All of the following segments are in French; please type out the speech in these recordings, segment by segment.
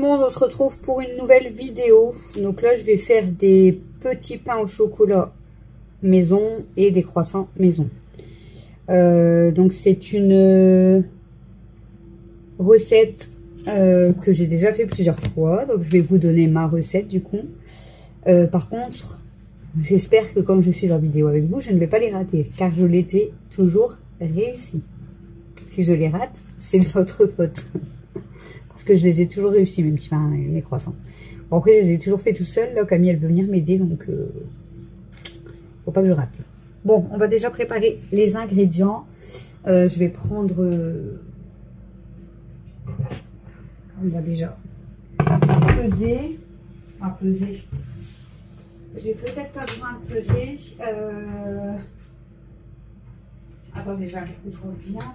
le monde, on se retrouve pour une nouvelle vidéo. Donc là, je vais faire des petits pains au chocolat maison et des croissants maison. Donc c'est une recette que j'ai déjà fait plusieurs fois. Donc je vais vous donner ma recette du coup. Par contre, j'espère que comme je suis en vidéo avec vous, je ne vais pas les rater. Car je les ai toujours réussi. Si je les rate, c'est de votre faute. Parce que je les ai toujours réussi, mes petits pains et mes croissants. Bon, après, je les ai toujours fait tout seul. Là, Camille, elle veut venir m'aider, donc faut pas que je rate. Bon, on va déjà préparer les ingrédients. Je vais prendre... on va déjà peser. On va peser. J'ai peut-être pas besoin de peser. Attendez, je reviens.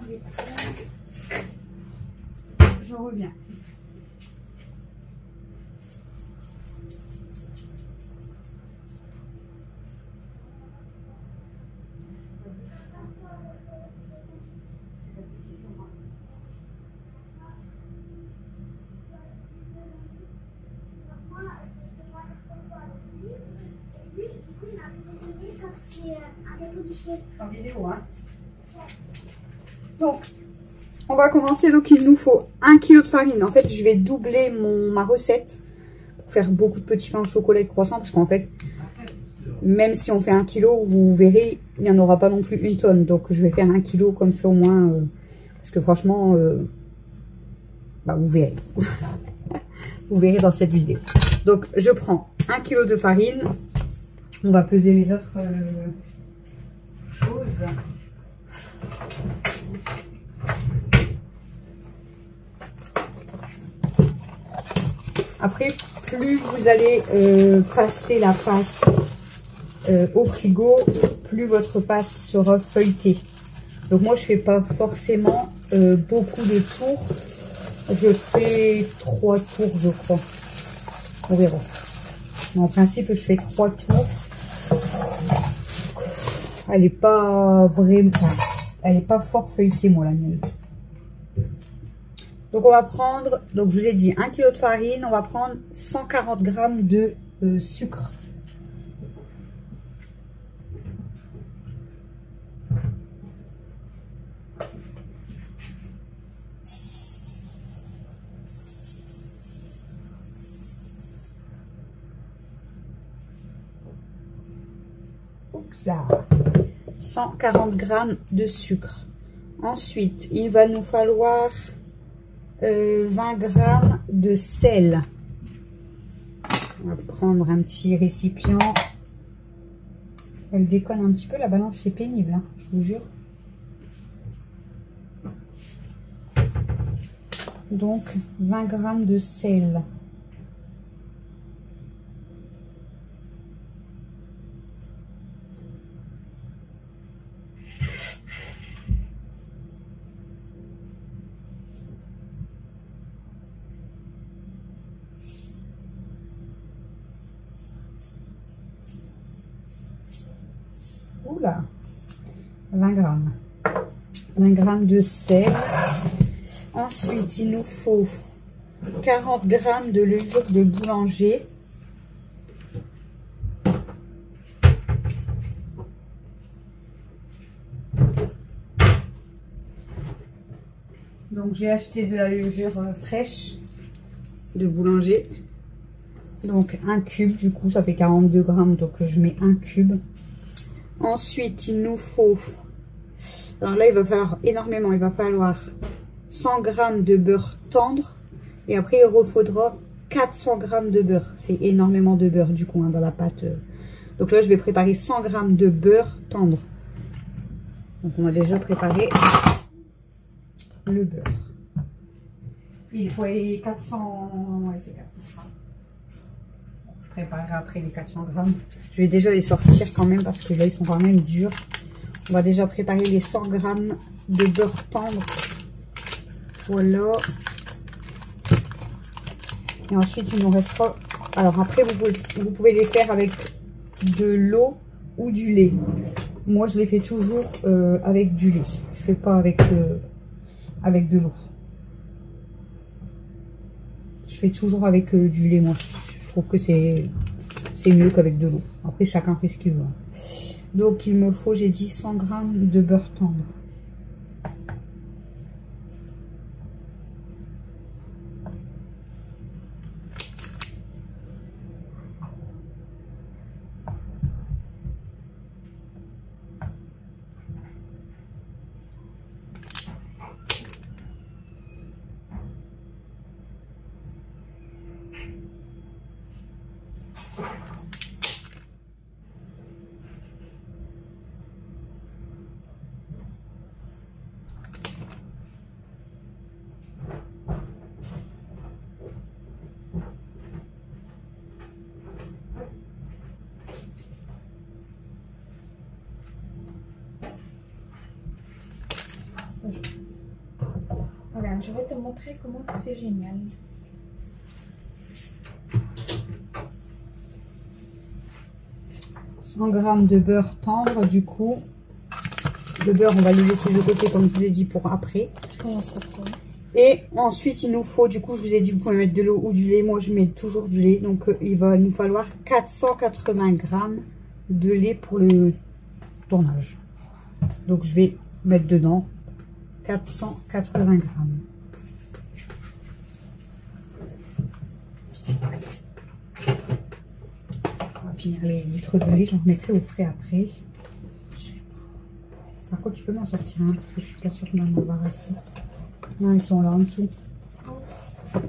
Je reviens. En vidéo, hein. Donc, on va commencer. Donc, il nous faut 1 kg de farine. En fait, je vais doubler ma recette pour faire beaucoup de petits pains au chocolat et de croissants. Parce qu'en fait, même si on fait 1 kg, vous verrez, il n'y en aura pas non plus une tonne. Donc, je vais faire 1 kg comme ça au moins. Parce que franchement, vous verrez. Vous verrez dans cette vidéo. Donc, je prends 1 kg de farine. On va peser les autres choses. Après, plus vous allez passer la pâte au frigo, plus votre pâte sera feuilletée. Donc moi, je fais pas forcément beaucoup de tours. Je fais 3 tours, je crois. On verra. Mais en principe, je fais 3 tours. Elle est pas vraiment... Elle est pas fort feuilletée, moi, la mienne. Donc on va prendre, donc je vous ai dit 1 kg de farine, on va prendre 140 g de sucre. Ça. 140 g de sucre. Ensuite, il va nous falloir 20 g de sel. On va prendre un petit récipient. Elle déconne un petit peu, la balance, c'est pénible, hein, je vous jure. Donc, 20 g de sel. Oula, 20 grammes. 20 g de sel. Ensuite, il nous faut 40 g de levure de boulanger. Donc, j'ai acheté de la levure fraîche de boulanger. Donc, 1 cube, du coup, ça fait 42 g. Donc, je mets 1 cube. Ensuite, il nous faut, alors là, il va falloir énormément, il va falloir 100 g de beurre tendre. Et après, il refaudra 400 g de beurre. C'est énormément de beurre, du coup, hein, dans la pâte. Donc là, je vais préparer 100 g de beurre tendre. Donc, on va déjà préparer le beurre. Il faut les 400, ouais, c'est 400 g. Je préparerai après les 400 g. Je vais déjà les sortir quand même parce que là ils sont quand même durs. On va déjà préparer les 100 g de beurre tendre. Voilà. Et ensuite il nous restera... Alors après vous pouvez les faire avec de l'eau ou du lait. Moi je les fais toujours avec du lait. Je fais pas avec de l'eau. Je fais toujours avec du lait, moi. Je trouve que c'est mieux qu'avec de l'eau. Après, chacun fait ce qu'il veut. Donc, il me faut, j'ai dit, 100 g de beurre tendre. Regarde, je vais te montrer comment c'est génial. « 100 g de beurre tendre, du coup. Le beurre, on va le laisser de côté, comme je vous l'ai dit, pour après. Je commence par quoi? Et ensuite, il nous faut, du coup, je vous ai dit, vous pouvez mettre de l'eau ou du lait. Moi, je mets toujours du lait. Donc, il va nous falloir 480 g de lait pour le tournage. Donc, je vais mettre dedans 480 g. On va finir les litres de lait. J'en remettrai au frais après. Par contre, tu peux m'en sortir un parce que je suis pas sûre de m'en embarrasser. Non, ils sont là en dessous. Là.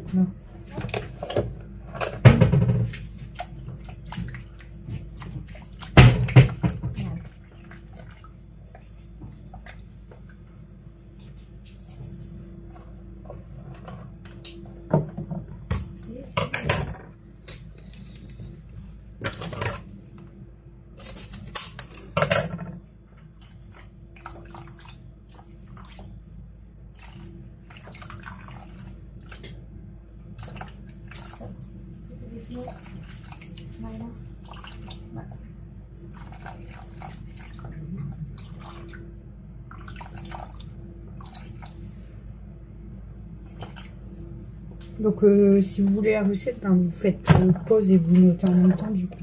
Donc, si vous voulez la recette, ben, vous faites pause et vous notez en même temps du coup.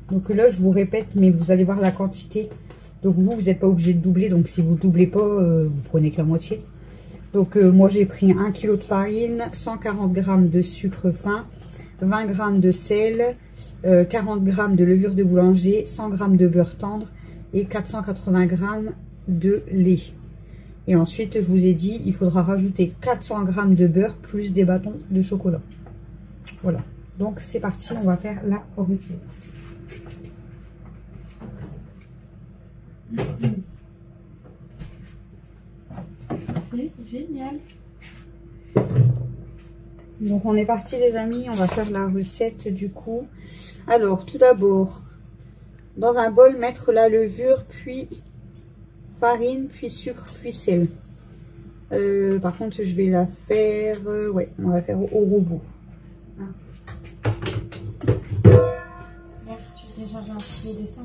Donc là, je vous répète, mais vous allez voir la quantité. Donc vous n'êtes pas obligé de doubler. Donc si vous ne doublez pas, vous prenez que la moitié. Donc moi, j'ai pris 1 kg de farine, 140 g de sucre fin, 20 g de sel, 40 g de levure de boulanger, 100 g de beurre tendre et 480 g de lait. Et ensuite, je vous ai dit, il faudra rajouter 400 g de beurre plus des bâtons de chocolat. Voilà. Donc, c'est parti, on va faire la recette. C'est génial. Donc, on est parti, les amis. On va faire la recette du coup. Alors, tout d'abord, dans un bol, mettre la levure, puis farine, puis sucre, puis sel. Par contre, je vais la faire... ouais, on va la faire au robot. Regarde, tu sais, déjà, j'ai un petit peu dessin.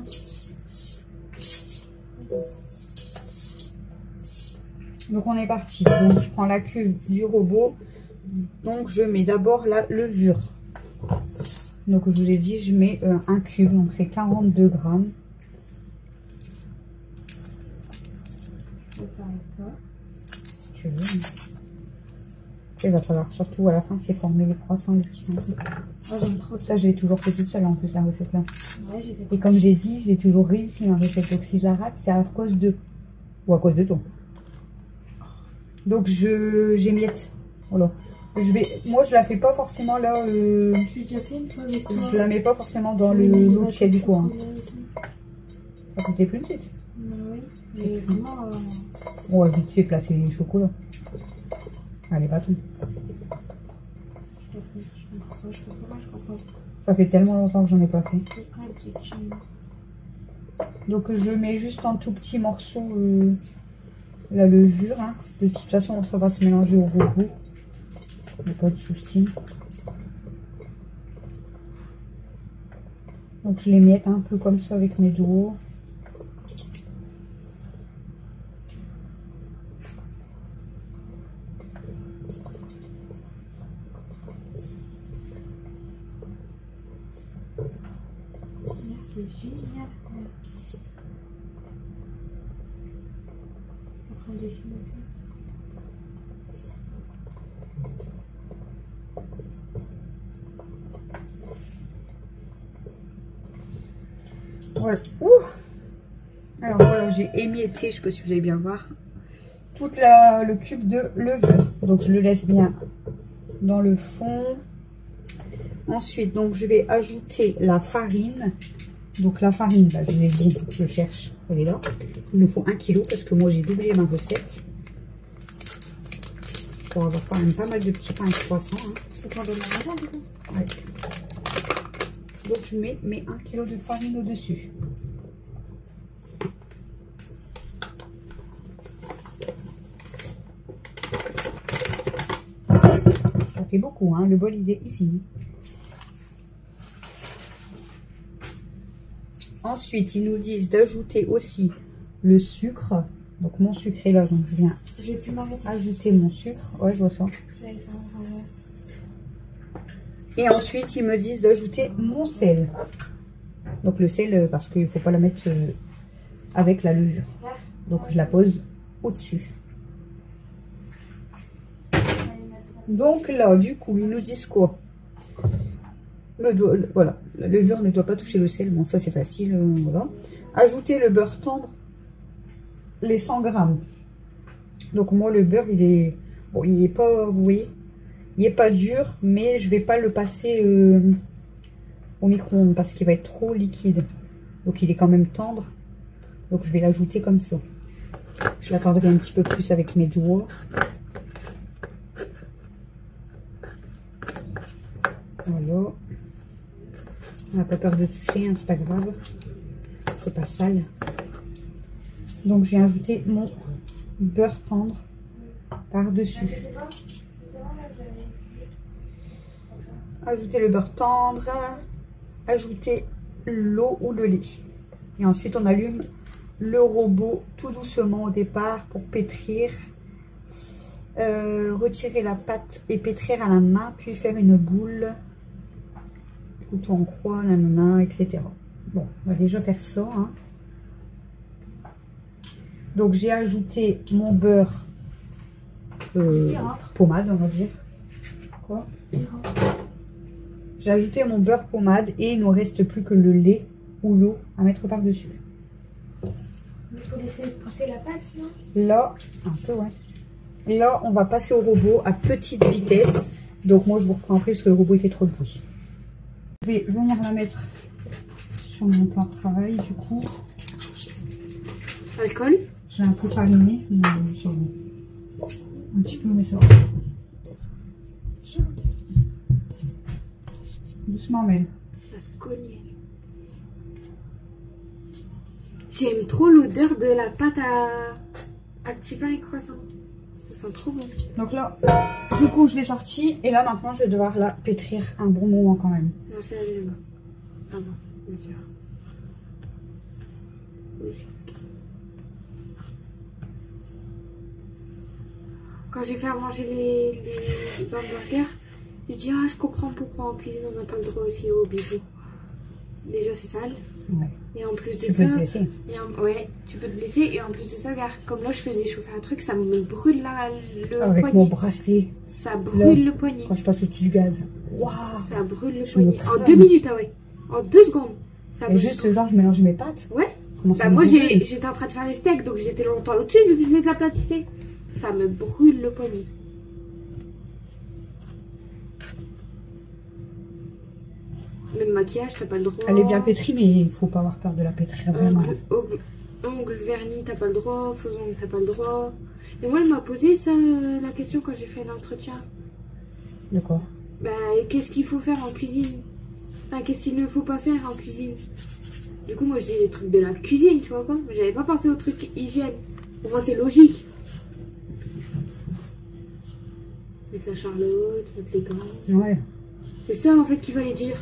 Donc, on est parti. Donc, je prends la cuve du robot. Donc, je mets d'abord la levure. Donc, je vous ai dit, je mets un cube. Donc, c'est 42 grammes. Je vais faire avec toi. Si tu veux. Il va falloir surtout à la fin, c'est former les croissants, les petits pains. Oh, j'aime trop ça. Ça, je l'ai toujours fait toute seule en plus, la recette là. Ouais, j'étais. Et comme j'ai dit, j'ai toujours réussi ma recette. Donc, si je la rate, c'est à cause de... Ou à cause de toi. Donc, j'émiette. Voilà. Moi, je la fais pas forcément là. Je l'ai déjà fait une fois avec toi. Je la mets pas forcément dans l'eau qu'il y a du coin. Ça coûtait plus petite. Oui, mais vraiment. On va vite fait placer les chocolats. Allez, pas tout. Je comprends. Ça fait tellement longtemps que j'en ai pas fait. C'est quand même petit. Donc, je mets juste en tout petit morceau la levure. Hein. De toute façon, ça va se mélanger au robot. Il n'y a pas de souci. Donc, je les miette un peu comme ça avec mes doigts. C'est génial. Après, on dessine et tout. Voilà. Ouh. Alors voilà, j'ai émietté, je sais pas si vous allez bien voir, tout le cube de levure. Donc je le laisse bien dans le fond. Ensuite, donc je vais ajouter la farine. Donc la farine, bah, je vous ai dit, je cherche, elle est là. Il nous faut 1 kg parce que moi j'ai doublé ma recette. Pour avoir quand même pas mal de petits pains et croissants. Hein. C'est pour donner la du coup. Ouais. Donc je mets mes 1 kg de farine au-dessus. Ça fait beaucoup, hein. Le bol il est ici. Ensuite, ils nous disent d'ajouter aussi le sucre. Donc mon sucre est là, donc je viens ajouter mon sucre. Ouais, je vois ça. Et ensuite, ils me disent d'ajouter mon sel. Donc le sel, parce qu'il ne faut pas la mettre avec la levure. Donc je la pose au-dessus. Donc là, du coup, ils nous disent quoi? Voilà, la levure ne doit pas toucher le sel. Bon, ça c'est facile. Voilà. Ajouter le beurre tendre, les 100 grammes. Donc moi, le beurre, il est... Bon, il n'est pas... Vous voyez, il n'est pas dur, mais je vais pas le passer au micro-ondes parce qu'il va être trop liquide. Donc il est quand même tendre. Donc je vais l'ajouter comme ça. Je l'attendrai un petit peu plus avec mes doigts. Voilà. On n'a pas peur de toucher, hein, c'est pas grave. C'est pas sale. Donc je vais ajouter mon beurre tendre par-dessus. Ajouter le beurre tendre. Ajouter l'eau ou le lait. Et ensuite on allume le robot tout doucement au départ pour pétrir. Retirer la pâte et pétrir à la main, puis faire une boule. Couteau en croix, nanana, etc. Bon, on va déjà faire ça. Hein. Donc j'ai ajouté mon beurre pommade, on va dire. Quoi? J'ai ajouté mon beurre pommade et il ne nous reste plus que le lait ou l'eau à mettre par-dessus. Il faut laisser pousser la pâte, sinon? Là, un peu, ouais. Là, on va passer au robot à petite vitesse. Donc moi, je vous reprends après parce que le robot, il fait trop de bruit. Je vais venir la mettre sur mon plan de travail, du coup. Alcool? J'ai un peu fariné, mais j'ai un petit peu, mais ça va. Doucement, Mel. Ça se cogne. J'aime trop l'odeur de la pâte à petits pains et croissants. Ça sent trop bon. Donc là, du coup, je l'ai sortie. Et là, maintenant, je vais devoir la pétrir un bon moment quand même. Non, c'est laver les mains. Ah bon, bien sûr. Logique. Quand j'ai fait à manger les hamburgers, j'ai dit ah je comprends pourquoi en cuisine on n'a pas le droit aussi aux bijoux. Déjà c'est sale. Ouais. Et en plus de ça, tu peux te blesser. Ouais, tu peux te blesser. Et en plus de ça, regarde, comme là je faisais chauffer un truc, ça me brûle le avec poignet. Mon bracelet. Ça brûle là, le poignet. Quand je passe au-dessus du gaz. Waouh. Ça brûle le poignet. En 2 minutes, ah ouais. En 2 secondes. Ça et juste genre je mélange mes pâtes. Ouais. Bah moi j'étais en train de faire les steaks, donc j'étais longtemps au-dessus vu que je les aplatissais. Ça me brûle le poignet. Même maquillage, t'as pas le droit. Elle est bien pétrie, mais il faut pas avoir peur de la pétrir vraiment. Ongles vernis, t'as pas le droit. Faux ongles, t'as pas le droit. Et moi, elle m'a posé ça, la question quand j'ai fait l'entretien. De quoi? Bah, qu'est-ce qu'il faut faire en cuisine? Enfin, qu'est-ce qu'il ne faut pas faire en cuisine? Du coup, moi, je dis les trucs de la cuisine, tu vois pas? Mais j'avais pas pensé aux trucs hygiène. Pour moi, c'est logique. Mettre la charlotte, mettre les gants. Ouais. C'est ça, en fait, qu'il fallait dire.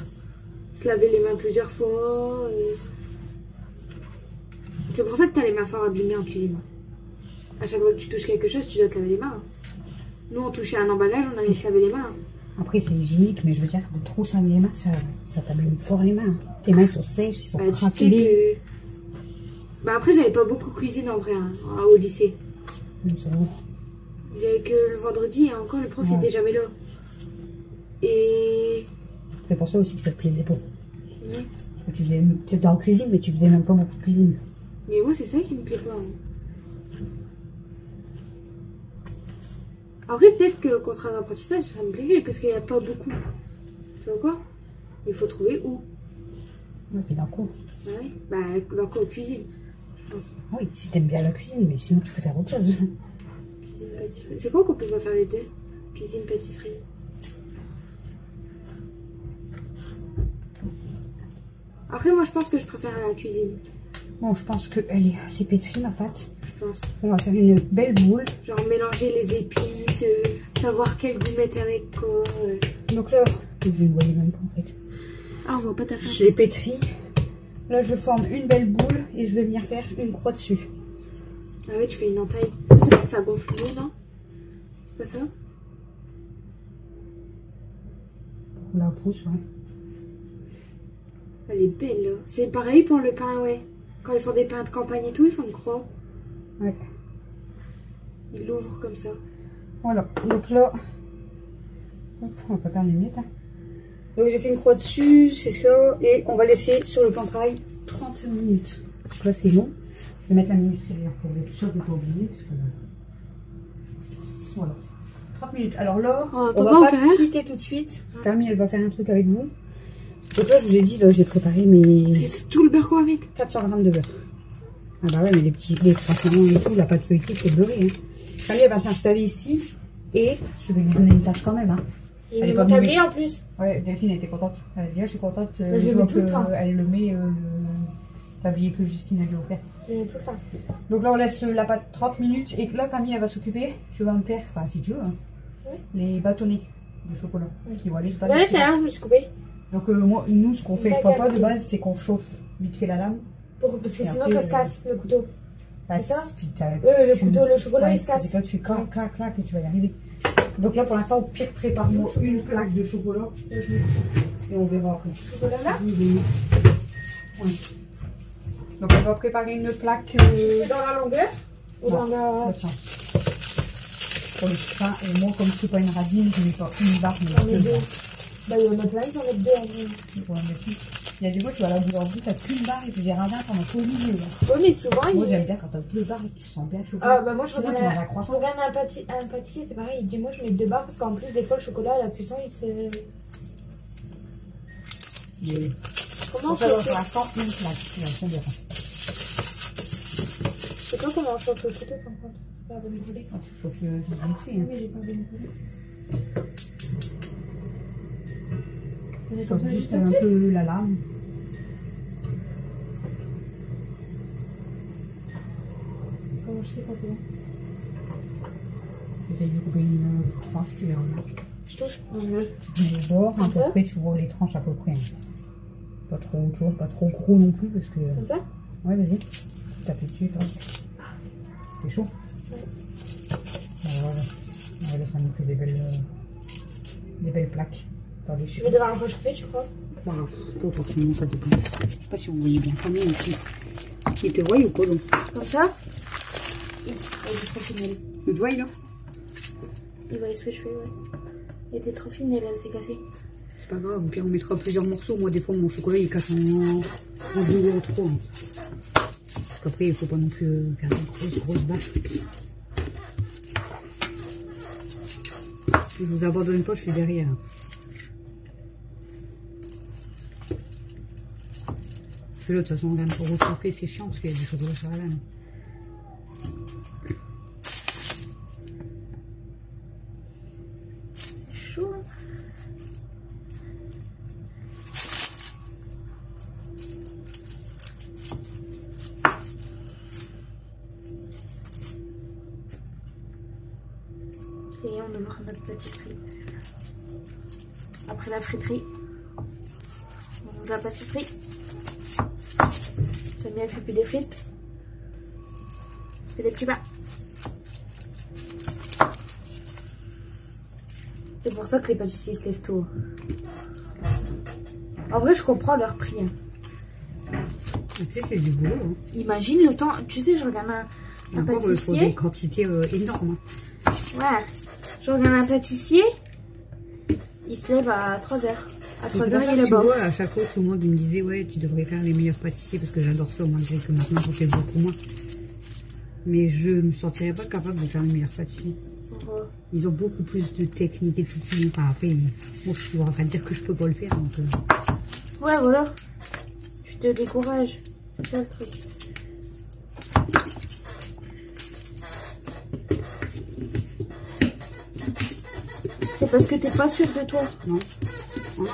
Se laver les mains plusieurs fois. C'est pour ça que t'as les mains fort abîmées en cuisine. À chaque fois que tu touches quelque chose, tu dois te laver les mains. Nous, on touchait un emballage, on allait se laver les mains. Après, c'est hygiénique, mais je veux dire, de trop saler les mains, ça t'abîme fort les mains. Tes mains sont sèches, ils sont craquelées. Bah après, j'avais pas beaucoup cuisiné en vrai, hein, au lycée. J'avais que le vendredi, et encore le prof était jamais là. Et... C'est pour ça aussi que ça te plaisait pas. Ouais. Parce que tu étais en cuisine, mais tu faisais même pas beaucoup de cuisine. Mais moi, c'est ça qui me plaît pas. Hein. Après, peut-être que contrat d'apprentissage, ça me plairait, parce qu'il n'y a pas beaucoup. Tu vois quoi? Il faut trouver où. Ouais, puis dans quoi? Bah oui, bah dans quoi? Cuisine, je pense. Oui, si t'aimes bien la cuisine, mais sinon tu peux faire autre chose. Cuisine, pâtisserie. C'est quoi qu'on peut pas faire les deux? Cuisine, pâtisserie. Après, moi, je pense que je préfère la cuisine. Bon, je pense qu'elle est assez pétrie, ma pâte. Je pense. On va faire une belle boule. Genre mélanger les épices, savoir quel goût mettre avec quoi. Donc là, vous ne voyez même pas en fait. Ah, on voit pas ta pâte. Je l'ai pétrie. Là, je forme une belle boule et je vais venir faire une croix dessus. Ah oui, tu fais une entaille. Ça gonfle mieux, non? C'est pas ça? Pour la pousse, ouais. Elle est belle, là. C'est pareil pour le pain, ouais. Quand ils font des pains de campagne et tout, ils font une croix. Ouais. Ils l'ouvrent comme ça. Voilà. Donc là, hop, on va pas perdre une minute. Hein. Donc j'ai fait une croix dessus, c'est ça. Et on va laisser sur le plan de travail 30 minutes. Donc là, c'est bon. Je vais mettre la minute régulière pour être sûr de ne pas oublier. Parce que... Voilà. 30 minutes. Alors là, on va pas quitter tout de suite. Camille, elle va faire un truc avec vous. Donc là, je vous ai dit, là, j'ai préparé mes... C'est tout le beurre qu'on va mettre. 400 grammes de beurre. Ah bah ouais, mais les transformants et tout, la pâte feuilletée, c'est beurré. Hein. Camille, elle va s'installer ici. Et je vais lui donner une tâche quand même. Hein. Elle est mon tablier en plus. Ouais, Delphine était contente. Elle a dit, je suis contente. Je le mets tout le temps. Elle le met, le tablier que Justine a lui offert. Je le mets tout le temps. Donc là, on laisse la pâte 30 minutes. Et là, Camille, elle va s'occuper. Tu vas me faire, enfin, si tu veux, hein, les bâtonnets de chocolat. Qui vont aller Regardez, tout à l'heure, je me suis coupée. Donc moi, nous, ce qu'on fait avec papa de base, c'est qu'on chauffe vite fait la lame. Parce que sinon, ça se casse, le couteau. Bah, c'est ça le couteau, le chocolat, il se casse. Et là, tu clac, clac, clac, et tu vas y arriver. Donc là, pour l'instant, au pire, prépare-moi une plaque de chocolat. Et on verra après. Chocolat là? Ouais. Donc on va préparer une plaque. Tu fais dans la longueur ou dans la... Attends. Pour le pain, et moi, comme c'est pas une radine, je mets pas une barre, mais deux. Bah, il y en a plein, ils en mettent deux en vrai. Il y a des fois, tu vas à la boulangerie, t'as qu'une barre et tu des radins pendant tout le milieu. Oui, mais souvent, moi, j'aime bien quand t'as deux barres et tu sens bien le chocolat. Ah, bah, moi, je regarde un pâtissier, c'est pareil. Il dit, moi, je mets deux barres parce qu'en plus, des fois, le chocolat, à la cuisson, il se. Comment ça va pour l'instant une plaque. C'est bien. Je sais pas comment on chauffe le couteau, par contre. Pas bien brûlé. Tu chauffes juste vite fait. Oui, j'ai pas bien brûlé. Je chauffe juste un peu la lame. Comment je sais quand c'est bon? J'essaye de couper une tranche, tu verras. Je touche. Tu mets le bord, à peu près, tu vois les tranches à peu près. Pas trop autour, pas trop gros non plus parce que. Comme ça? Ouais, vas-y. Tape dessus, toi. C'est chaud? Ouais. Voilà. Là, ça nous fait des belles plaques. Attendez, je vais devoir réchauffer, tu crois? Voilà, pas forcément, ça dépend. Je sais pas si vous voyez bien combien ici. Il te voit ou pas donc? Comme ça? Il était trop fine, elle. Il te voit là? Il voyait ce que je fais, ouais. Il était trop fine, elle s'est cassée. C'est pas grave, au pire on mettra plusieurs morceaux. Moi des fois mon chocolat il casse en 2 ou 3. Parce qu'après il faut pas non plus faire une grosse bâche. Si je vous abandonne pas, je suis derrière. Parce que là de toute façon on gagne pour rechauffer, c'est chiant parce qu'il y a du chocolat sur la lame. C'est chaud. Et on ouvre notre pâtisserie. Après la friterie, on ouvre la pâtisserie. Camille, elle fait plus des frites. Elle fait des petits pains. C'est pour ça que les pâtissiers se lèvent tôt. En vrai, je comprends leur prix. Hein. Tu sais, c'est du boulot. Hein. Imagine le temps. Tu sais, je regarde un pâtissier. Il faut des quantités énormes. Hein. Ouais. Je regarde un pâtissier. Il se lève à 3h. À 3h, il est tu vois, à chaque fois, tout le monde me disait, ouais, tu devrais faire les meilleurs pâtissiers parce que j'adore ça, malgré que maintenant, j'en fais beaucoup moins. Mais je ne me sentirais pas capable de faire les meilleurs pâtissiers. Ils ont beaucoup plus de techniques et tout. Enfin, après, bon, je suis toujours en train de dire que je peux pas le faire. Donc, ouais, voilà. Je te décourage. C'est ça le truc. C'est parce que t'es pas sûr de toi. Non. Non,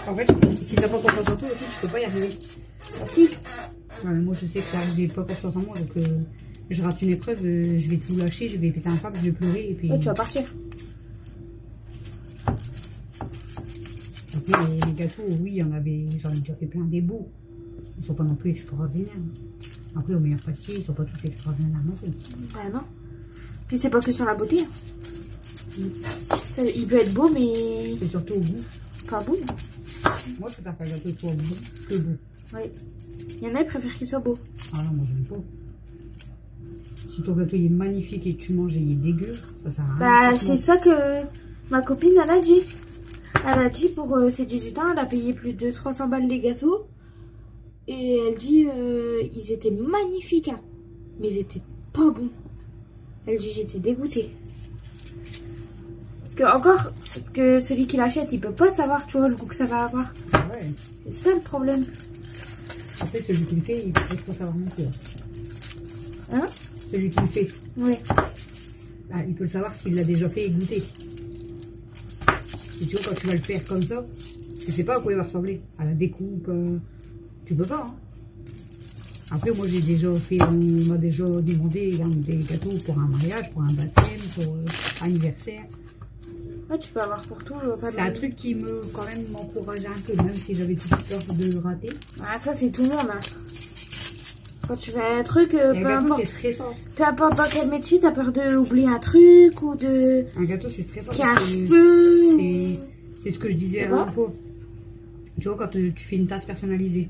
en fait, si t'as pas confiance en toi aussi, tu peux pas y arriver. Ah si. Ouais, moi, je sais que j'ai pas confiance en moi, donc je rate une épreuve, je vais tout lâcher, je vais péter un câble, je vais pleurer et puis. Ouais, tu vas partir. Après, les gâteaux, oui, j'en ai déjà fait plein des beaux. Ils sont pas non plus extraordinaires. Après, au meilleur pâtissier, ils sont pas tous extraordinaires non plus. Bah non. Puis c'est pas que sur la beauté. Il peut être beau, mais. C'est surtout au goût. Pas beau. Moi, je préfère qu'un gâteau soit beau que beau. Oui. Il y en a qui préfèrent qu'il soit beau. Ah non, moi, j'aime pas. Si ton gâteau il est magnifique et que tu manges et il est dégueu, ça sert à rien. Bah, c'est ça que ma copine, elle a dit. Elle a dit pour ses 18 ans, elle a payé plus de 300 balles les gâteaux. Et elle dit, ils étaient magnifiques, hein, mais ils étaient pas bons. Elle dit, j'étais dégoûtée. Parce que celui qui l'achète, il peut pas savoir, tu vois, le goût que ça va avoir. Ouais. C'est ça le problème. Après, celui qui le fait, il peut pas savoir non plus. Hein? Celui qui le fait. Oui. Ah, il peut le savoir s'il l'a déjà fait et goûté. Et tu vois, quand tu vas le faire comme ça, tu sais pas à quoi il va ressembler. À la découpe, tu peux pas. Hein. Après, moi, j'ai déjà fait, on m'a déjà demandé des gâteaux pour un mariage, pour un baptême, pour un anniversaire. Ouais, tu peux avoir pour tout. C'est un truc qui me, quand même, m'encourageait un peu, même si j'avais toute peur de le rater. Ah, ça, c'est tout le monde. Hein. Quand tu fais un truc, peu importe, c'est stressant. Peu importe dans quel métier, t'as peur d'oublier un truc ou de... Un gâteau, c'est stressant. C'est ce que je disais la dernière fois. Tu vois, quand tu fais une tasse personnalisée.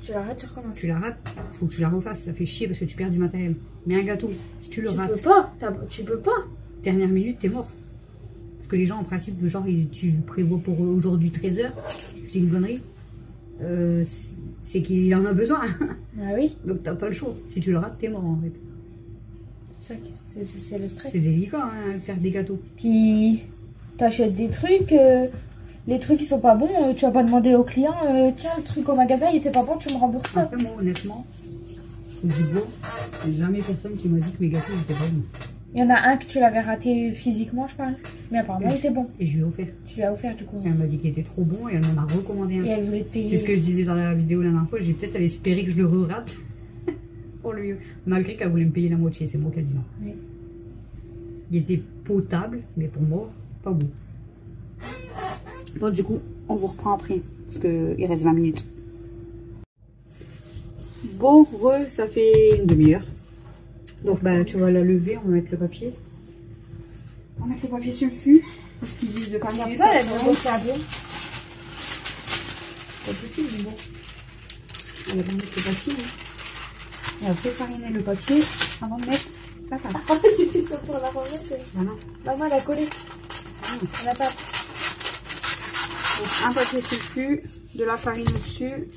Tu la rates, tu recommences. Tu la rates, il faut que tu la refasses. Ça fait chier parce que tu perds du matériel. Mais un gâteau, si tu le rates... Tu peux pas. Dernière minute, t'es mort. Parce que les gens, en principe, genre, tu prévois pour aujourd'hui 13h. Je dis une connerie. C'est qu'il en a besoin. Ah oui. Donc t'as pas le choix. Si tu le rates, t'es mort en fait. C'est le stress. C'est délicat, hein, faire des gâteaux. Puis t'achètes des trucs, les trucs qui sont pas bons, tu vas pas demander au client, tiens le truc au magasin il était pas bon, tu me rembourses ça. Après moi honnêtement, je dis bon, il n'y a jamais personne qui m'a dit que mes gâteaux étaient pas bons. Il y en a un que tu l'avais raté physiquement, je parle. Mais apparemment, il était bon. Et je lui ai offert. Tu lui as offert, du coup. Elle m'a dit qu'il était trop bon et elle m'en a recommandé un. Et elle voulait te payer. C'est ce que je disais dans la vidéo la dernière fois. J'ai peut-être espéré que je le re-rate. Pour lui. Malgré qu'elle voulait me payer la moitié. C'est moi qui ai dit non. Oui. Il était potable, mais pour moi, pas bon. Bon, du coup, on vous reprend après. Parce qu'il reste 20 minutes. Bon, ça fait une demi-heure. Donc bah tu vas la lever, on va mettre le papier. On va mettre le papier sur le fût. Parce qu'il vise de quand même. Ça, elle va remonter un peu. C'est possible, mais bon. On va mettre le papier. Hein. Et après fariner le papier avant de mettre la pâte. Ah, j'ai fait ça pour la remettre. Voilà. Maman, elle a collé. La pâte. Donc un papier sur le fût, de la farine au-dessus.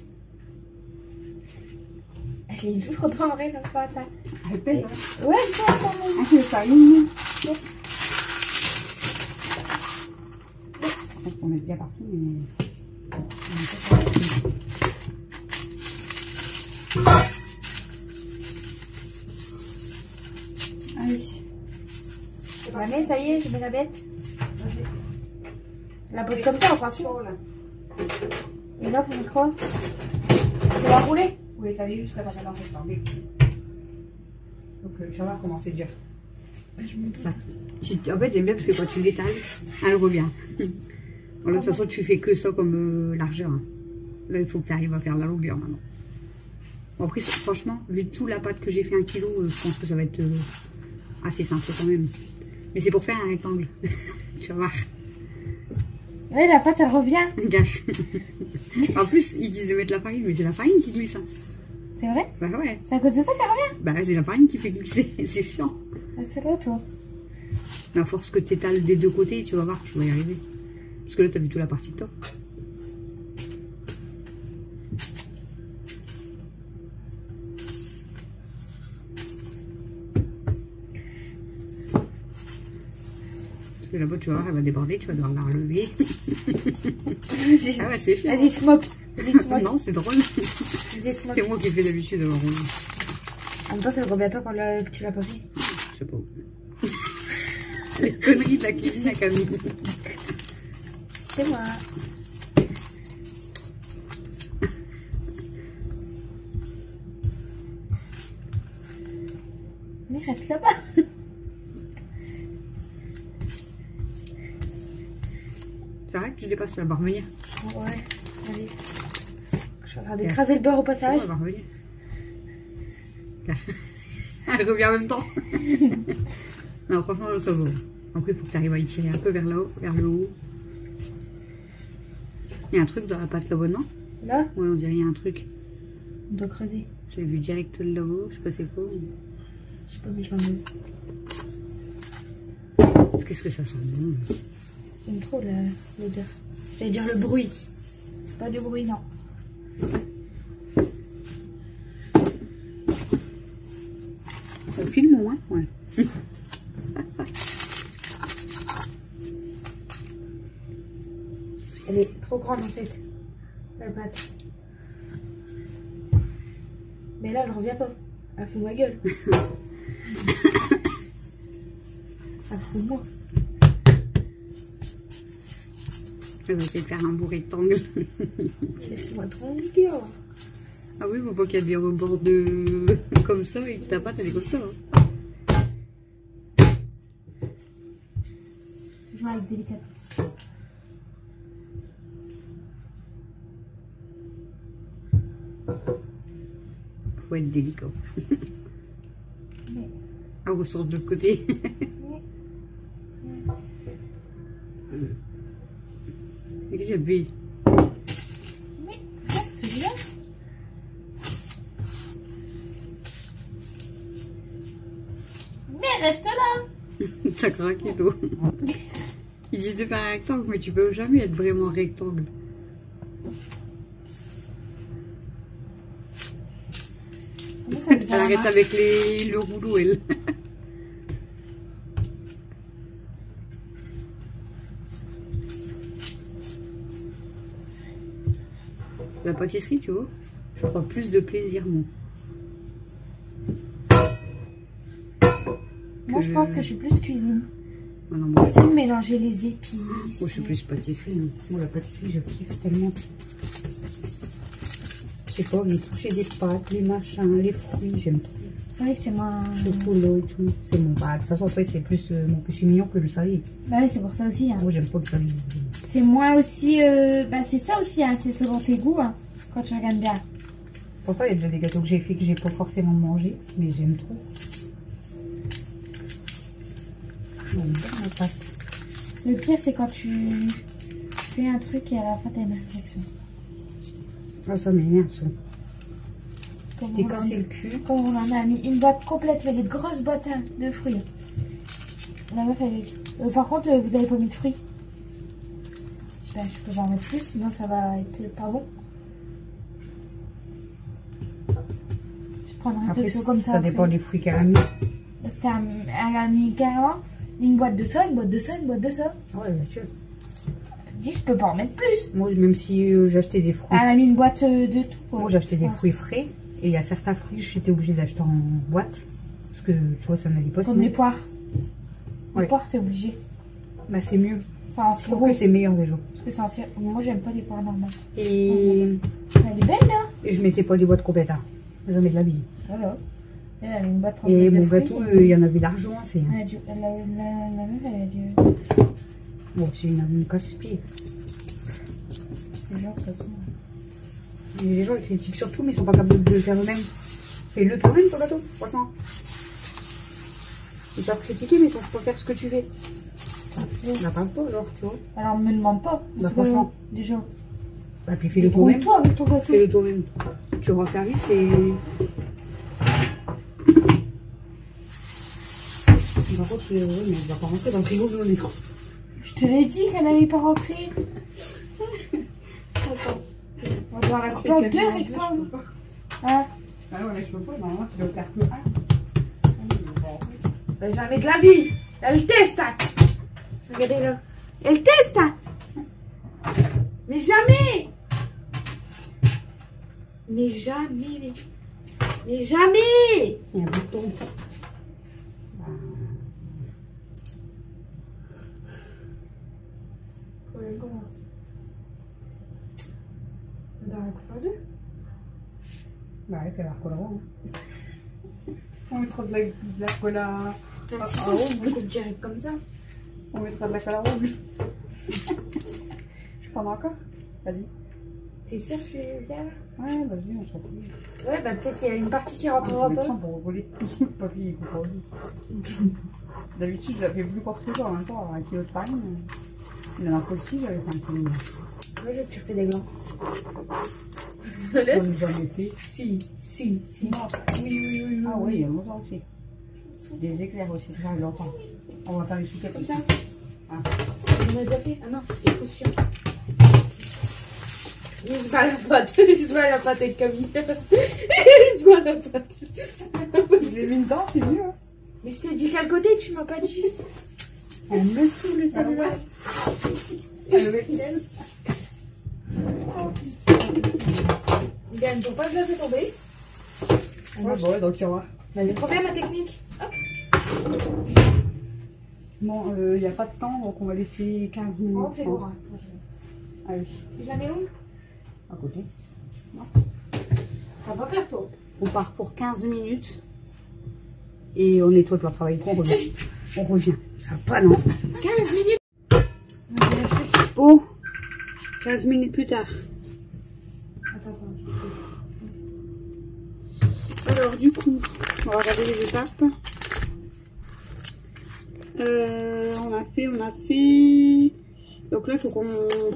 Elle est lourde en vrai, la pâte. Elle pèse, hein. Ouais, ça, un peu de farine. On peut mettre bien partout, mais... Allez. Je la mets, ça y est, je mets la bête. La botte comme ça, on s'en fout. Et là, faut faire quoi? Tu vas rouler? Vous l'étaler jusqu'à ta cadence étendue. Donc tu vas voir comment c'est dur. Ça. En fait j'aime bien parce que quand tu l'étales, elle revient. Bon, là, de toute façon tu fais que ça comme largeur. Hein. Là il faut que tu arrives à faire la longueur maintenant. Bon après franchement, vu toute la pâte que j'ai fait 1 kg, je pense que ça va être assez simple quand même. Mais c'est pour faire un rectangle. Tu vas voir. Ouais, la pâte, elle revient. Gâche. En plus, ils disent de mettre la farine, mais c'est la farine qui glisse. C'est vrai? Bah ouais. C'est à cause de ça qu'elle revient? Bah c'est la farine qui fait glisser, c'est chiant. Ah, c'est là, toi. À force que tu étales des deux côtés, tu vas voir que tu vas y arriver. Parce que là, tu as vu toute la partie de top. Parce que là-bas, tu vas voir, elle va déborder, tu vas devoir la relever. Ah ouais, c'est chiant. Vas-y, smoke. Vas-y, smoke. Non, c'est drôle. C'est moi qui fais d'habitude de la rouler. En même temps, ça fait combien de temps que tu l'as pas fait? Je sais pas. Les conneries de la cuisine à Camille. C'est moi. Mais reste là-bas. C'est vrai que tu dépasses la barre venir. Ouais, allez. Je suis en train d'écraser le beurre au passage. Elle va revenir. Elle revient en même temps. Non, franchement, ça va. Après, il faut que tu arrives à y tirer un peu vers le haut. Il y a un truc dans la pâte là-bas, non? Là? Ouais, on dirait qu'il y a un truc. On doit creuser. J'ai vu direct là-haut, je sais pas c'est quoi. Je sais pas, mais je l'enlève. Qu'est-ce que ça sent bon? J'aime trop l'odeur. J'allais dire le bruit. Pas du bruit, non. On filme au moins? Ouais. Elle est trop grande en fait, la pâte. Mais là, elle revient pas. Elle fout ma gueule. Elle fout moi. Elle va essayer de faire un beau rectangle. Laisse-moi tranquille. Ah oui, faut pas qu'il y ait des rebords de... comme ça et que ta pâte elle est comme ça. Hein. Toujours avec délicatesse. Faut être délicat. Mais... Ah, on ressort de l'autre côté. Mais qu'est-ce qu'il y a? Mais reste là. Mais reste là. T'as craqué, toi. Ils disent de faire un rectangle, mais tu peux jamais être vraiment rectangle. Elle arrête avec le rouleau, elle. La pâtisserie, tu vois, je crois plus de plaisir, moi. Moi, je pense que je suis plus cuisine. Ah non, moi, Tu sais, mélanger les épices. moi, je suis plus pâtisserie. Hein. Moi, la pâtisserie, je kiffe tellement. Je sais pas, les toucher des pâtes, les machins, les fruits, j'aime trop. C'est vrai que c'est moins... Chocolat et tout. C'est mon... Bah, de toute façon, après, c'est plus mon péché mignon que le salé. Bah oui, c'est pour ça aussi. Hein. Moi, j'aime pas le salé. C'est moins aussi... Bah c'est ça aussi, hein. C'est selon tes goûts, hein, quand tu regardes bien. Pourquoi il y a déjà des gâteaux que j'ai fait que j'ai pas forcément mangé, mais j'aime trop. J'aime bien la pâte. Le pire, c'est quand tu fais un truc et à la fin, t'as une réflexion. Ah, ça m'énerve, ça. Comme Tu t'es on en- cassé le cul. Comme on en a mis une boîte complète, mais des grosses boîtes hein, de fruits. La meuf, elle dit, par contre, vous avez pas mis de fruits. Je sais pas, je peux en mettre plus, sinon ça va être pas bon. Je prends une Après, réflexion comme ça. ça dépend après. des fruits qu'elle a mis. Elle a mis carrément une boîte de ça, une boîte de ça, une boîte de ça. Ouais, bien sûr. Je dis, je peux pas en mettre plus. Moi, même si j'achetais des fruits. Elle a mis une boîte de tout. Quoi. Moi, j'achetais des fruits frais. Et il y a certains fruits, j'étais obligée d'acheter en boîte. Parce que, tu vois, ça n'allait pas. Comme sinon. les poires. Les Ouais. poires, t'es obligé. Bah, c'est mieux. C'est en Je trouve sirop. que c'est meilleur déjà. Parce que c'est en sirop. Moi, j'aime pas les poires normales. Et, Elle est belle, là. et je mettais pas les boîtes complètes. Hein. Jamais de la vie. Voilà. Elle a mis une boîte Et complète de mon fruits. gâteau, il y en avait l'argent. C'est Elle a dû... La meuf, elle a dû... bon, c'est une casse-pied. Les gens, de toute façon... Et les gens ils critiquent surtout, mais ils sont pas capables de le faire eux-mêmes. Fais-le toi-même ton gâteau, franchement. Ils savent critiquer, mais ils savent pas faire ce que tu fais. On n'a pas le temps, genre, tu vois. Alors, me demande pas. Bah, franchement. Déjà. Bah, puis fais-le toi-même. Toi avec ton gâteau. Fais-le toi-même. Tu rends service et. Par contre, ouais, mais elle va pas rentrer dans le frigo de mon écran. Je te l'ai dit qu'elle allait pas rentrer. Attends. On va devoir la couper en deux avec toi. Hein? Ah ouais, mais je peux pas, normalement, tu dois faire que un. Bah, jamais de la vie. Elle teste. Hein. Regardez là. Elle teste. Hein. Mais jamais. Mais jamais. Mais jamais. Il y a un bouton. Elle commence. Dans la coupe à deux. Bah ouais, faire la cola. On mettra de la cola. On coupe direct comme ça. On mettra de la cola rouge. Je prends encore. Vas-y. T'es sûr que je suis bien là? Ouais, vas-y, on s'en fout. Ouais, bah peut-être qu'il y a une partie qui rentrera pas. Pour rigoler. Papy, il coupe pas aussi. D'habitude, je la fais plus courte que toi en même temps. Un kilo de farine. Il en a aussi, j'avais fait un kilo. Moi, je veux que tu refais des glands. J'en ai jamais fait. Si. Non. Oui. Ah oui, il y a longtemps aussi. Des éclairs aussi, ça fait longtemps. On va faire les chouquettes Comme ça. Ah. On a déjà fait? Ah non, les potions. Il se bat la pâte. Il se bat la pâte avec Camille. Il se bat la pâte. Je l'ai mis dedans, c'est mieux. Hein. Mais je t'ai dit qu'à côté, tu m'as pas dit. Elle me saoule celle-là. Avec elle. Gagne, faut pas que je la fais tomber. Ouais, bah ouais, dans le tiroir. Elle est trop bien ma technique. Hop. Bon, il n'y a pas de temps, donc on va laisser 15 minutes. Oh, c'est bon. Allez. Je la mets où? À côté. Ça va pas faire toi. On part pour 15 minutes. Et on nettoie le travail. On revient. On revient. Ça va pas, non? 15 minutes. Bon. 15 minutes plus tard. Attends. Alors, du coup, on va regarder les étapes. On a fait. Donc là, il faut qu'on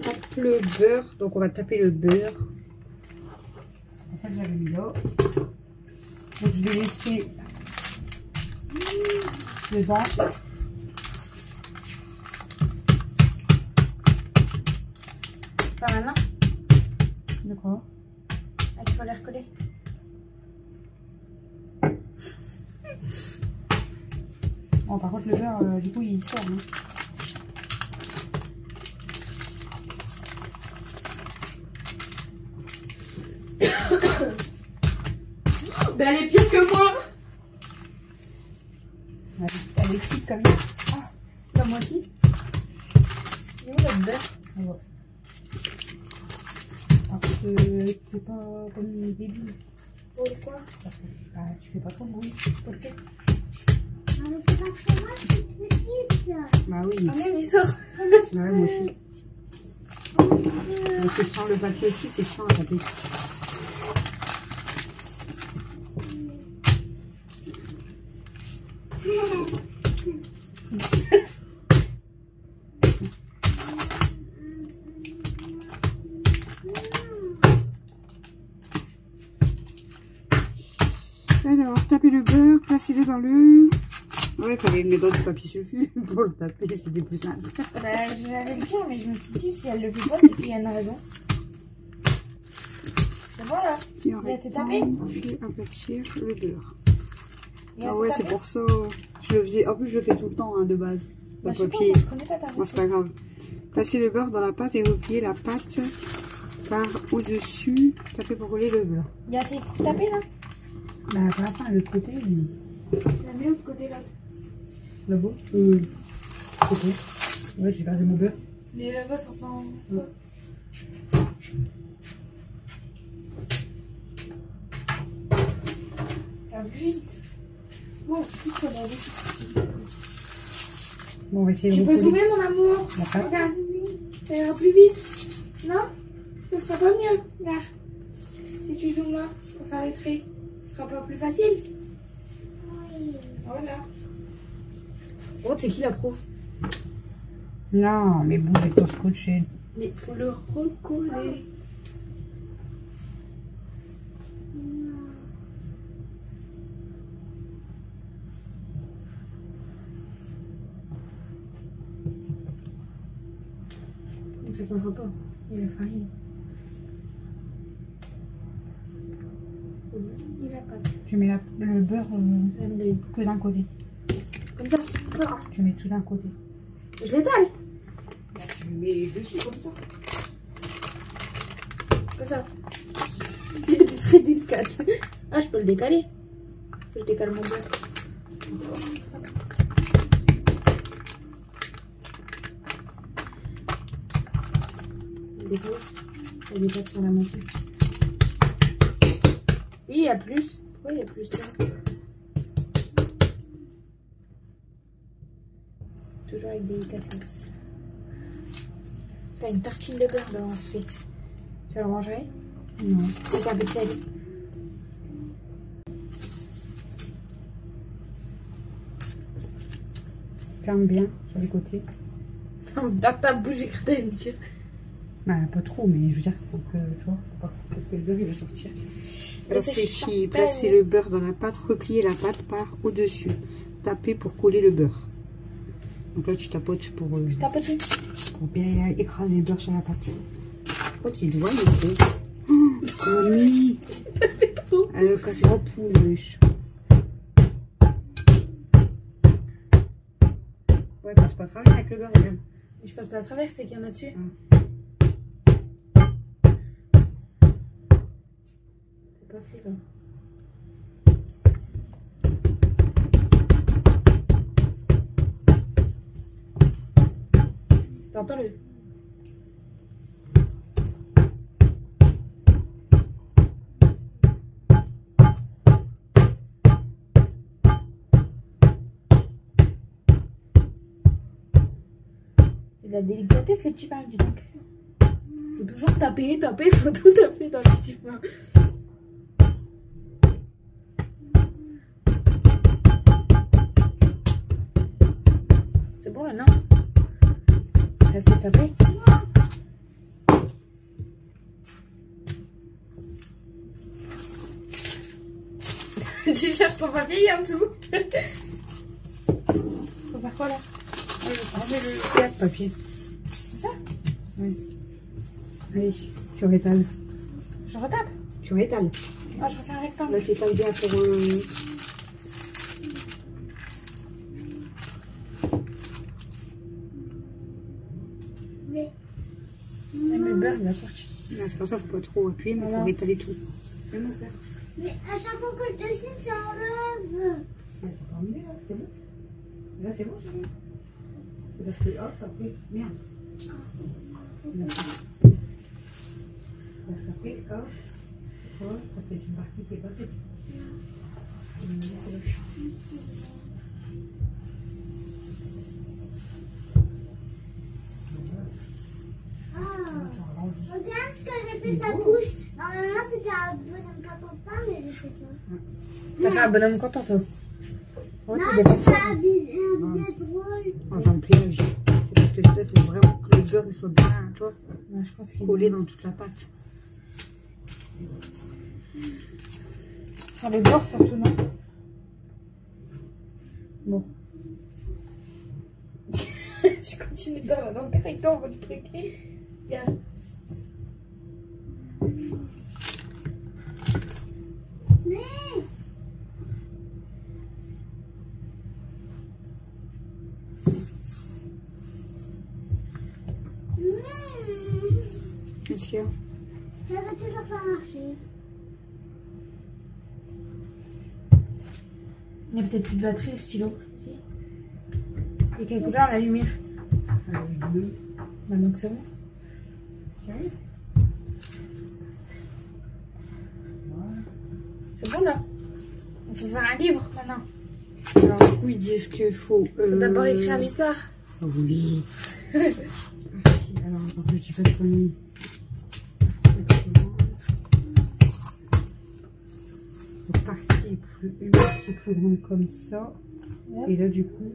tape le beurre. Donc, on va taper le beurre. C'est ça que j'avais mis là. Donc, je vais laisser dedans. Pas maintenant. D'accord. Ah, il faut les recoller. Bon, par contre, le beurre, du coup, il sort. Hein. Ben, elle est pire que moi. Elle est petite comme Ah, comme moi aussi. Il est où le beurre? Ouais. Parce que c'est pas comme le début. Pourquoi? Parce que bah, tu fais pas trop de bruit. Ok. Bah oui. Ah, même, il sort. Bah ouais, moi aussi. C'est parce que sans le papier dessus, c'est chiant à taper. Alors, tapez le beurre, placez-le dans le... Ouais, il fallait le mettre dans du papier sulfu pour le taper, c'était plus simple. Bah, j'allais le dire, mais je me suis dit, si elle le fait pas, c'est qu'il y a une raison. C'est bon là. Et en Il a assez tapé. puis aplatir le beurre. Il a Ah assez ouais, tapé. c'est pour ça. Je le faisais. En plus, je le fais tout le temps hein, de base. Bah, Le je sais pas, papier. moi, je connais pas ta Bon, c'est pas grave. Placez le beurre dans la pâte et repliez la pâte par au-dessus. Tapez pour coller le beurre. Il y a assez tapé là. Bah, pour l'instant, de l'autre côté. La mieux de côté là. Là-bas côté. Ouais, j'ai perdu mon beurre. Mais là-bas, ça sent ça. Ah, plus vite. Bon, plus sur la vie. Bon, on va essayer Tu de peux recoller zoomer mon amour. la pâte. Regarde. Ça ira plus vite. Non? Ça sera pas mieux. Regarde. Si tu zoomes là, pour faire les traits, ce sera pas plus facile. Oui. Voilà. Oh, c'est qui la pro? Non, mais bougez pour scotcher. Mais il faut le recoller. Ça ne comprend pas. Il a farine. Il a pas. Tu mets le beurre que d'un côté. Comme ça. Tu mets tout d'un côté. Je l'étale. Tu le mets dessus comme ça. Comme ça. C'est très délicat. Ah, je peux le décaler. Je décale mon beurre. Ça dépasse sur la moitié. Oui, il y a plus. Pourquoi il y a plus là? Toujours avec délicatesse. T'as une tartine de beurre là, on se fait. Tu vas le manger? Non. Avec un peu de sel. Ferme bien sur les côtés. Dans ta bouche, j'ai cru que t'allais me dire. Bah, pas trop, mais je veux dire qu'il faut que, tu vois, parce que le beurre il va sortir. Alors c'est qui placer le beurre dans la pâte, replier la pâte par au-dessus, taper pour coller le beurre. Donc là tu tapotes pour bien écraser le beurre sur la pâte. Oh tu dois le faire. Oh oui. Elle a cassé la poule, wesh. Ouais, passe pas à travers avec le beurre, regarde. Mais je passe pas à travers, c'est qu'il y en a dessus. Pas fait là. T'entends-le? C'est de la délicatesse les petits pains, dis donc. Faut toujours taper, faut tout taper dans les petits pains. C'est bon là, non? Assez tapé. Tu cherches ton papier en dessous. Faut faire quoi là? Enlevez le papier. Ça? Oui. Allez, tu rétales. Je retape? Tu rétales. Ah, je refais un rectangle. Là, tu étales bien pour... Mais le beurre, il va sortir. C'est pour ça qu'il ne faut pas trop appuyer, mais il faut rétaler tout. Mais à chaque fois que je dessine, ça enlève. C'est pas mieux, là, c'est bon. Là, c'est bon, c'est bon. Parce que, hop, après, merde. Parce qu'après, hop, ça fait une partie qui est pas faite. Regarde ce que j'ai fait sa bouche. Normalement, c'était un bonhomme content, mais j'ai fait ça. T'as fait un bonhomme content, toi? Ouais, Non, tu c'est dépasses. pas un visage drôle. Enfin, le pliage, c'est parce que peut-être faut vraiment que le beurre il soit bien, tu vois, Ouais, je pense qu'il collé dans toute la pâte. Enfin, le beurre surtout, non? Bon. Je continue dans la longueur et toi, on va le truc. Regarde. Qu'est-ce qu'il y a? Ça va toujours pas marcher. Il n'y a peut-être plus de batterie, le stylo. Si. Il y a quelque part la lumière. Maintenant que c'est bon. Sérieux? C'est bon là? On peut faire un livre maintenant. Alors, du coup, ils disent qu'il faut... Faut d'abord écrire l'histoire. Oui. Alors, attends, je dis pas de conneries. Une partie plus grande comme ça. Ouais. Et là, du coup...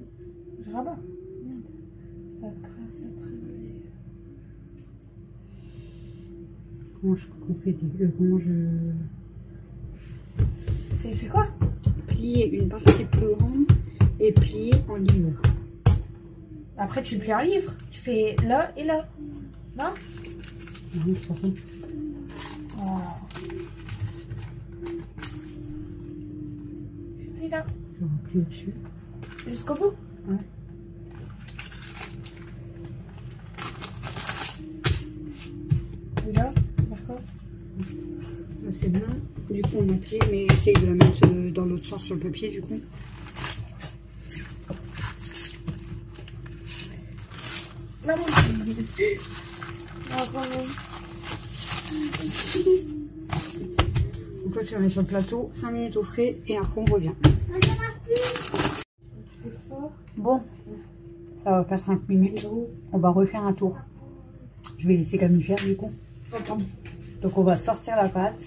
Je rabats. Merde. Ça prend. Comment je complète comment je... Tu fais quoi? Plier une partie plus grande et plier en livre. Après, tu plies un livre. Tu fais là et là. Non? Non, je crois pas. Oh. Et là. Je vais plier au-dessus. Jusqu'au bout? Ouais. Et là, d'accord. Là, c'est bien. Du coup, on a plié, mais essaye de la mettre dans l'autre sens sur le papier, du coup. Maman. Ah, quand même. Donc là, tu la mets sur le plateau, 5 minutes au frais, et après, on revient. Bon, ça va faire 5 minutes. On va refaire un tour. Je vais laisser Camille faire, du coup. Donc, on va sortir la pâte.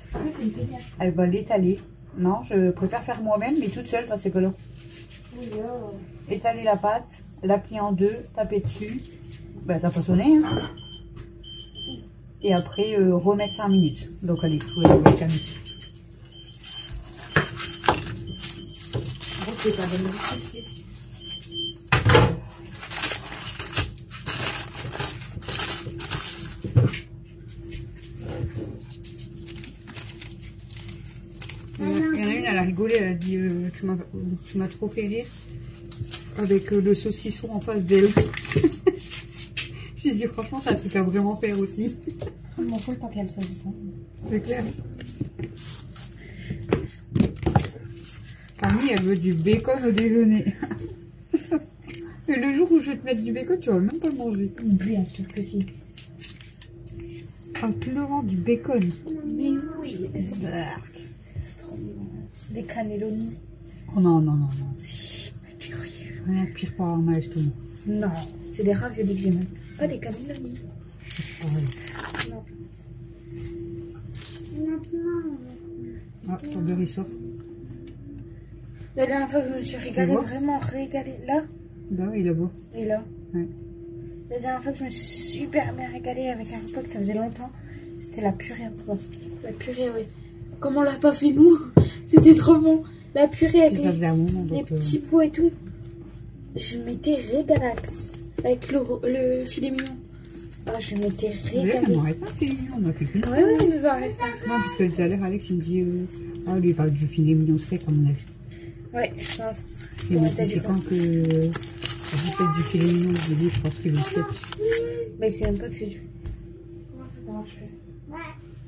Elle va l'étaler. Non, je préfère faire moi-même, mais toute seule, ça c'est que là. Étaler la pâte, la plier en deux, taper dessus. Ben, ça peut sonner, hein. Et après, remettre 5 minutes. Donc, allez, je vous laisse avec Camille. C'est pas bonne. Il y en a une, elle a rigolé, elle a dit tu m'as trop fait rire avec le saucisson en face d'elle. J'ai dit franchement ça te fait vraiment faire aussi. Je m'en fous le temps qu'elle saucisson. C'est clair. Camille elle veut du bacon au déjeuner. Et le jour où je vais te mettre du bacon tu vas même pas le manger. Bien sûr que si. Un pleurant du bacon. Mais oui. C'est trop bon. Des cannelloni. Oh non, non, non, non. Si, tu croyais. Rien de pire par un maestro. Non, c'est des raviolis que j'aime. Pas des cannelloni. C'est pareil. Non. Ah, ton beurre il sort. La dernière fois que je me suis régalée, vraiment régalée. Là Là, il est beau. et là. Ouais. La dernière fois que je me suis super bien régalée avec un repas que ça faisait longtemps, c'était la purée à pois. La purée, oui. Comme on l'a pas fait nous, c'était trop bon. La purée avec Ça faisait un moment, les donc, petits pois et tout. Je m'étais régalaxe avec le filet mignon. Ah, je m'étais régalée. on n'arrête pas de filet mignon, on a fait qu'une fois. Ouais, ouais, il nous en reste un. Non, parce que tout à l'heure, Alex, il me dit ah, lui, il parle du filet mignon sec, à mon avis. Ouais, je pense. Il m'a dit c'est quand que vous faites du filet mignon, je dis, je pense qu'il est sec. Mais c'est même pas que c'est du. Comment ça marche? Ouais,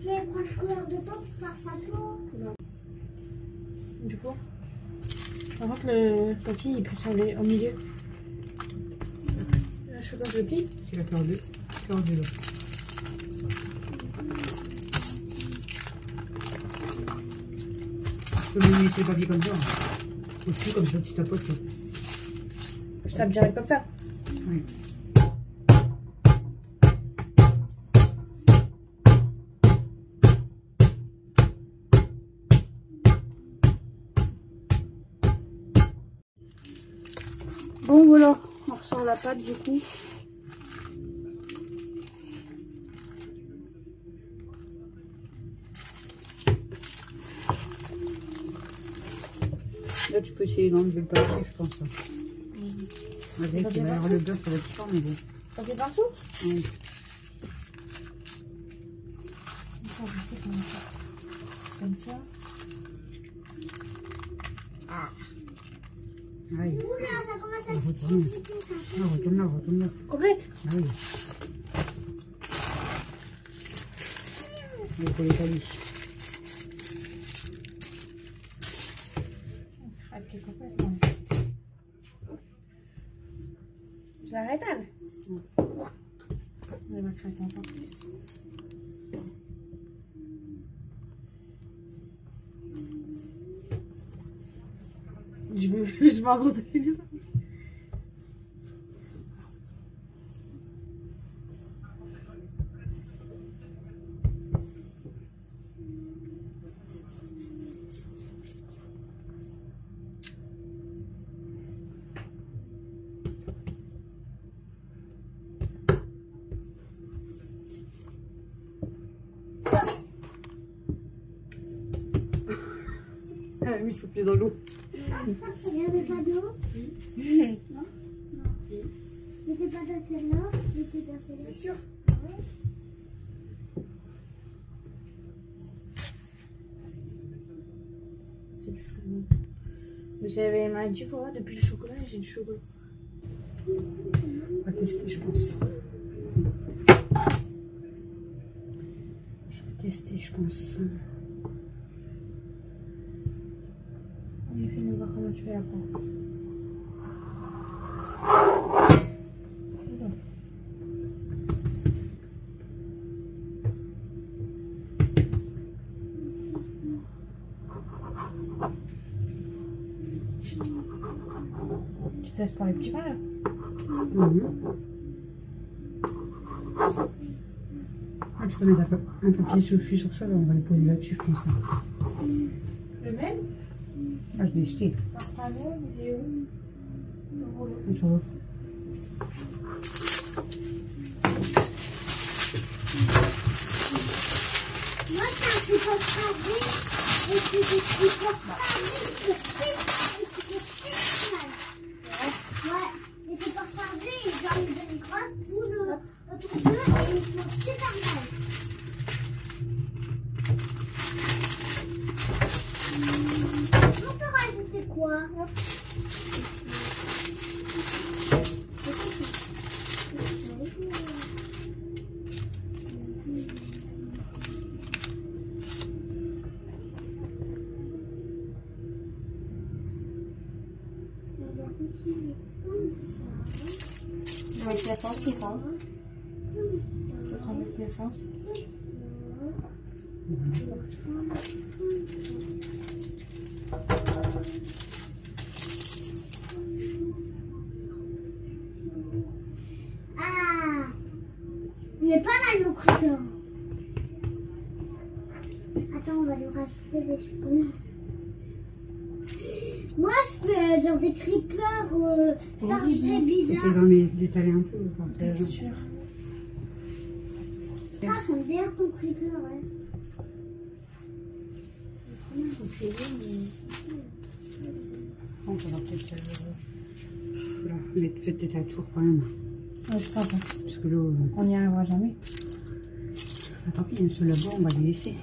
je vais prendre couleur de peau pour faire ça peau. Non. Du coup, par contre, le papier il peut s'enlever au milieu. Je fais comme je dis. Tu vas faire deux. Faire deux là. Tu peux même laisser le papier comme ça. Hein. Aussi, comme ça, tu tapotes. Là. Je tape direct comme ça. Oui. Bon voilà, on ressort la pâte du coup. Là tu peux essayer d'enlever le papier je pense. Avec le beurre ça va être fort mais bon. Ça fait partout? Oui. Je sais comment faire. Comme ça. Ah. Aïe. Oula, ça commence à se Retourne. Ah, retourne là, retourne là. Complète? Ah oui. Il faut les caler. Avec les complètes, non. Je la rétale. On va craquer encore plus. Je m'arrose les ça. Elle lui sauter dans l'eau. Il n'y avait pas d'eau? Si. Non? Si. J'étais pas dans celle-là? J'étais dans celle-là? Bien sûr. Ouais. C'est du chocolat. J'avais les mains 10 fois depuis le chocolat et j'ai du chocolat. On va tester, je pense. Je vais tester, je pense. On lui fait nous voir comment tu fais la peau. Tu testes par les petits pains là? Ah, tu peux mettre un papier chauffu sur ça, là, on va le poser là-dessus, je pense. Le même? Ah, je l'ai jeté. Par favor, il est où? Ça va. Moi, c'est un petit peu carré. Et c'est des petits peu carrés. Ouais. Et c'est pas chargé. J'en ai donné grâce tout le autour d'eux et ils font super mal. On peut rajouter quoi? Avec l'essence, tu prends. Ça sera avec l'essence. Ah, il est pas mal mon creeper. Attends, on va lui rajouter des cheveux. Moi, je fais genre des creepers chargés C'est bizarres. dans les détailler un peu. Bien sûr. Ah, t'aimes bien ton creeper, ouais. C'est bon, mais... On va peut-être mettre peut-être à tour quand même. Ouais, je pense. Parce que l'eau. On n'y arrivera jamais. Tant pis, ceux là-bas, on va les laisser.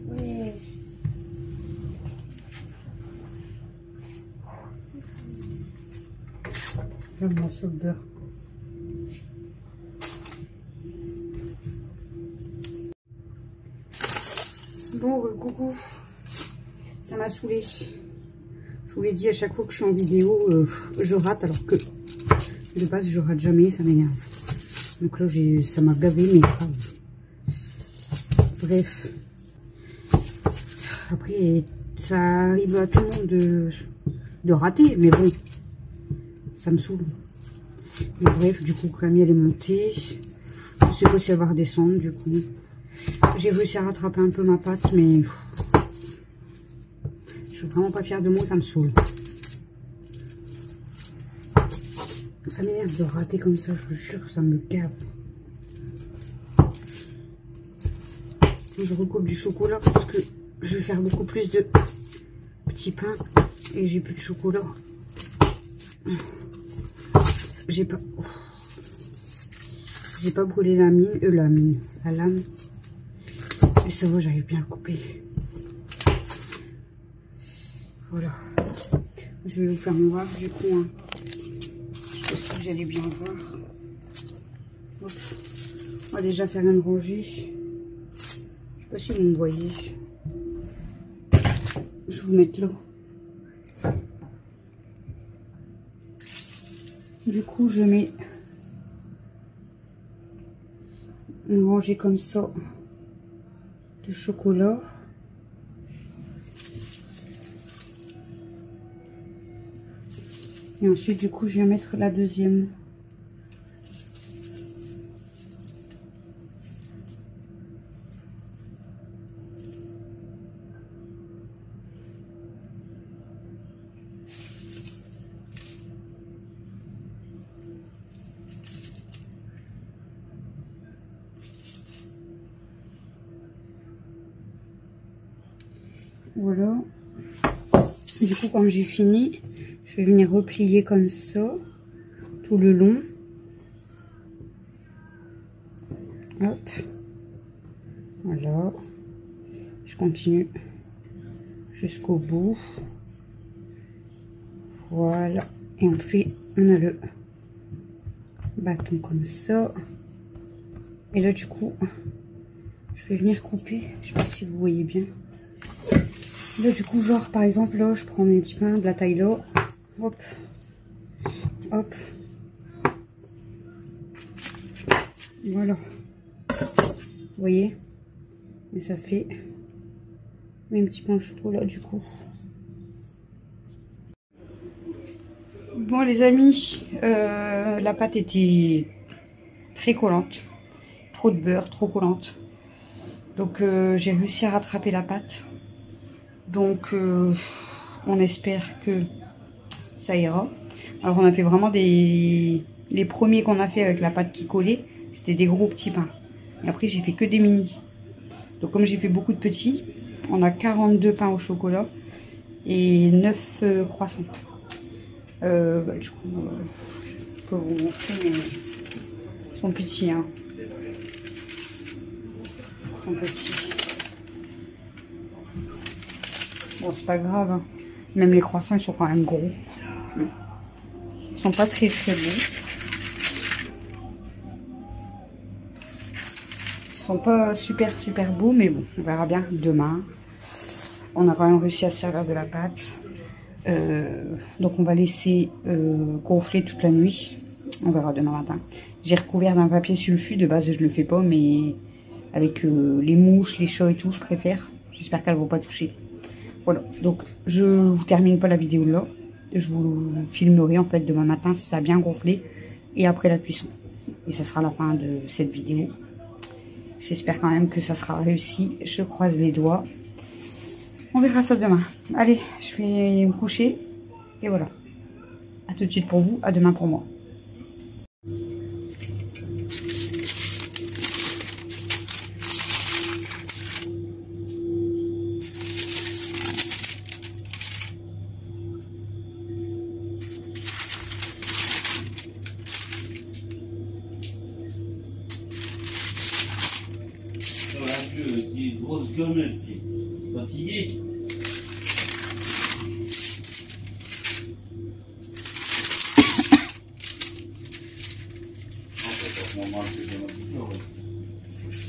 Ouais. Là, on morceau de beurre. Bon, coucou. Ça m'a saoulé. Je vous l'ai dit, à chaque fois que je suis en vidéo, je rate, alors que de base, je rate jamais, ça m'énerve. Donc là, ça m'a gavé, mais grave. Bref. Après, ça arrive à tout le monde de rater, mais bon, ça me saoule. Mais bref, du coup, Camille, elle est montée. Je sais pas si elle va redescendre, du coup. J'ai réussi à rattraper un peu ma patte, mais je suis vraiment pas fière de moi, ça me saoule. Ça m'énerve de rater comme ça, je vous jure, ça me gave. Je recoupe du chocolat parce que je vais faire beaucoup plus de petits pains et j'ai plus de chocolat. J'ai pas brûlé la lame. Mais ça va, j'arrive bien à le couper. Voilà. Je vais vous faire voir du coup. Hein. Je suis sûre que vous allez bien voir. Hop. On va déjà faire une rangée. Je sais pas si vous me voyez. Je vais vous mettre là. Du coup, je mets une rangée comme ça de chocolat. Et ensuite, du coup, je vais mettre la deuxième. Voilà. Du coup, quand j'ai fini, je vais venir replier comme ça, tout le long. Hop. Voilà. Je continue jusqu'au bout. Voilà. Et on a le bâton comme ça. Et là, du coup, je vais venir couper. Je sais pas si vous voyez bien. Là, du coup, genre, par exemple, là, je prends mes petits pains de la taille là. Hop. Hop. Voilà. Vous voyez? Et ça fait mes petits pains chauds là, du coup. Bon, les amis, la pâte était très collante. Trop de beurre, trop collante. Donc, j'ai réussi à rattraper la pâte. Donc, on espère que ça ira. Alors, on a fait vraiment les premiers qu'on a fait avec la pâte qui collait, c'était des gros petits pains. Et après, j'ai fait que des mini. Donc, comme j'ai fait beaucoup de petits, on a 42 pains au chocolat et 9 croissants. Du coup, je peux vous montrer, mais ils sont petits. Hein. Ils sont petits. Bon, c'est pas grave. Hein. Même les croissants, ils sont quand même gros. Ils sont pas très très beaux. Ils sont pas super beaux, mais bon, on verra bien demain. On a quand même réussi à se servir de la pâte. Donc on va laisser gonfler toute la nuit. On verra demain matin. J'ai recouvert d'un papier sulfu. De base, je le fais pas, mais avec les mouches, les chats et tout, je préfère. J'espère qu'elles vont pas toucher. Voilà, donc je vous termine pas la vidéo là. Je vous filmerai en fait demain matin si ça a bien gonflé et après la cuisson. Et ça sera la fin de cette vidéo. J'espère quand même que ça sera réussi. Je croise les doigts. On verra ça demain. Allez, je vais me coucher. Et voilà. À tout de suite pour vous, à demain pour moi. Qui est grosse comme elle, fatigué. En fait, on va manger dans la bouche,